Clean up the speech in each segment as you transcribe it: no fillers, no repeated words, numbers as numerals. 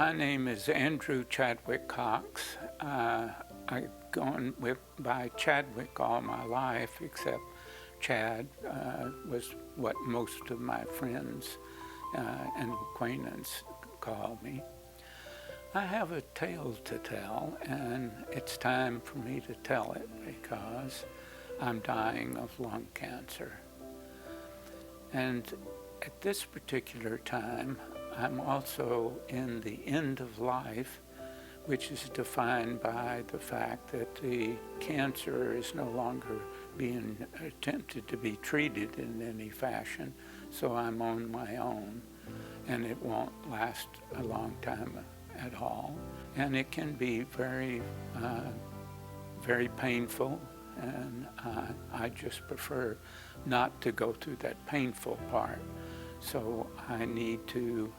My name is Andrew Chadwick Cox. I've gone by Chadwick all my life, except Chad was what most of my friends and acquaintances call me. I have a tale to tell, and it's time for me to tell it because I'm dying of lung cancer. And at this particular time, I'm also in the end of life, which is defined by the fact that the cancer is no longer being attempted to be treated in any fashion, so I'm on my own, and it won't last a long time at all. And it can be very, very painful, and I just prefer not to go through that painful part. So I need to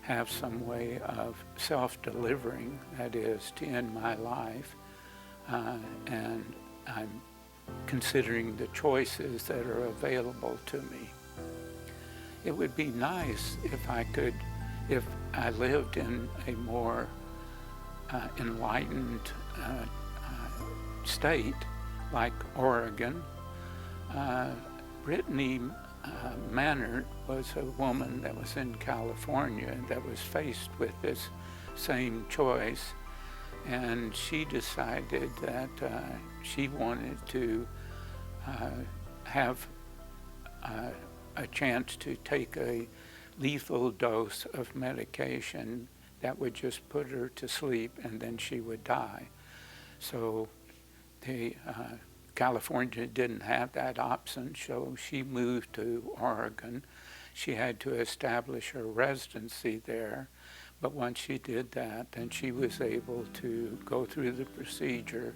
have some way of self-delivering, that is, to end my life, and I'm considering the choices that are available to me. It would be nice if I lived in a more enlightened state like Oregon. Brittany Mannert was a woman that was in California that was faced with this same choice, and she decided that she wanted to have a chance to take a lethal dose of medication that would just put her to sleep and then she would die. So California didn't have that option, so she moved to Oregon. She had to establish her residency there, but once she did that, then she was able to go through the procedure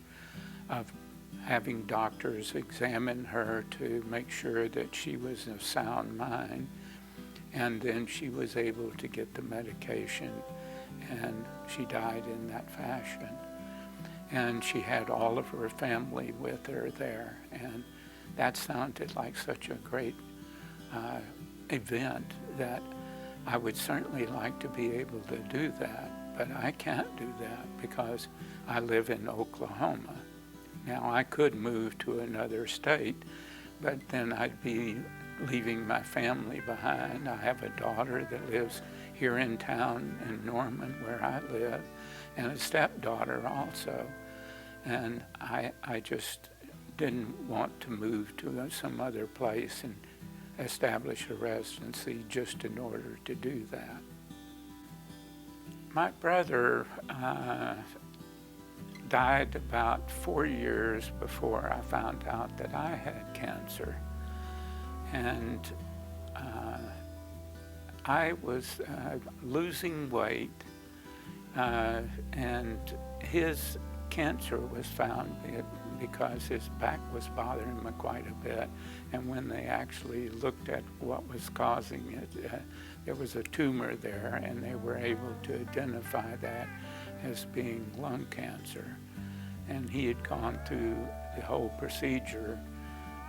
of having doctors examine her to make sure that she was of sound mind, and then she was able to get the medication, and she died in that fashion. And she had all of her family with her there, and that sounded like such a great event that I would certainly like to be able to do that, but I can't do that because I live in Oklahoma. Now, I could move to another state, but then I'd be leaving my family behind. I have a daughter that lives here in town in Norman, where I live, and a stepdaughter also. And I just didn't want to move to some other place and establish a residency just in order to do that. My brother died about 4 years before I found out that I had cancer. And I was losing weight, and his cancer was found because his back was bothering him quite a bit, and when they actually looked at what was causing it, there was a tumor there, and they were able to identify that as being lung cancer. And he had gone through the whole procedure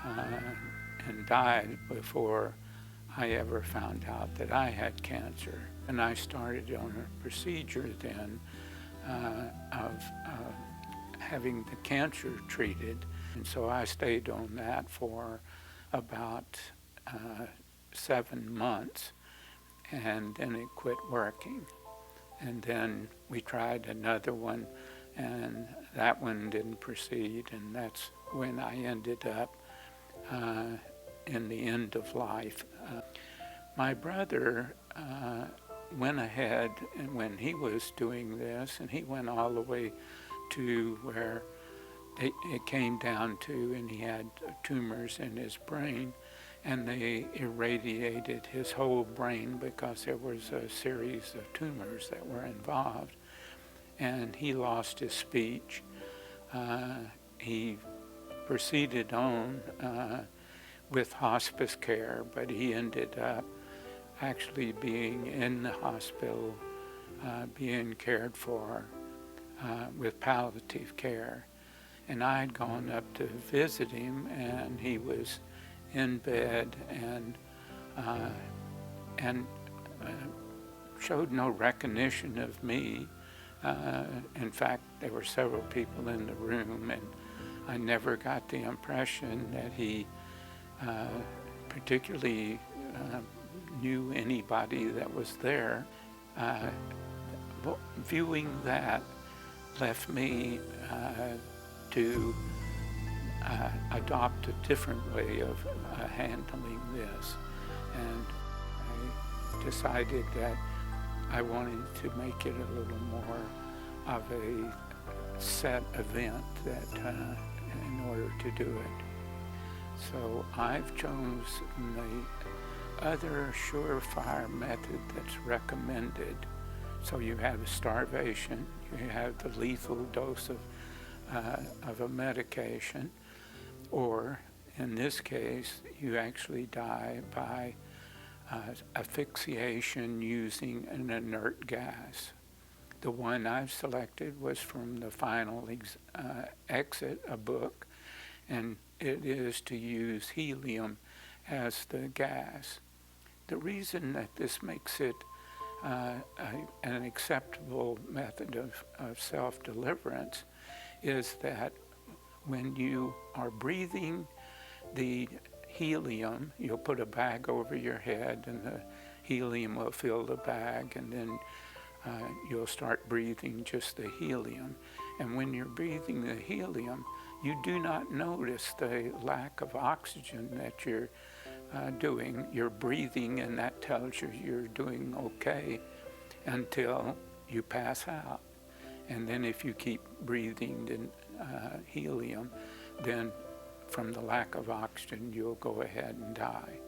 and died before I ever found out that I had cancer. And I started on a procedure then of having the cancer treated. And so I stayed on that for about 7 months, and then it quit working. And then we tried another one, and that one didn't proceed, and that's when I ended up in the end of life. My brother went ahead, and when he was doing this, and he went all the way to where it came down to, and he had tumors in his brain, and they irradiated his whole brain because there was a series of tumors that were involved, and he lost his speech. He proceeded on with hospice care, but he ended up actually being in the hospital, being cared for with palliative care. And I had gone up to visit him, and he was in bed and showed no recognition of me. In fact, there were several people in the room, and I never got the impression that he particularly knew anybody that was there. Viewing that left me to adopt a different way of handling this. And I decided that I wanted to make it a little more of a set event that in order to do it. So I've chosen the other surefire method that's recommended. So you have starvation, you have the lethal dose of a medication, or in this case, you actually die by asphyxiation using an inert gas. The one I've selected was from the Final Exit, a book, and it is to use helium as the gas. The reason that this makes it an acceptable method of self-deliverance is that when you are breathing the helium, you'll put a bag over your head and the helium will fill the bag, and then you'll start breathing just the helium. And when you're breathing the helium, you do not notice the lack of oxygen that you're doing. You're breathing, and that tells you you're doing okay until you pass out. And then if you keep breathing the helium, then from the lack of oxygen, you'll go ahead and die.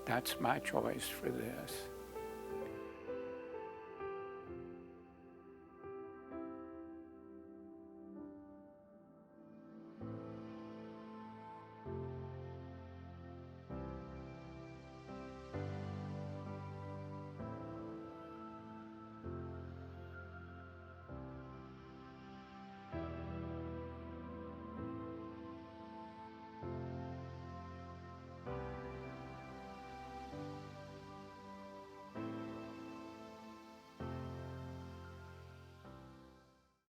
That's my choice for this.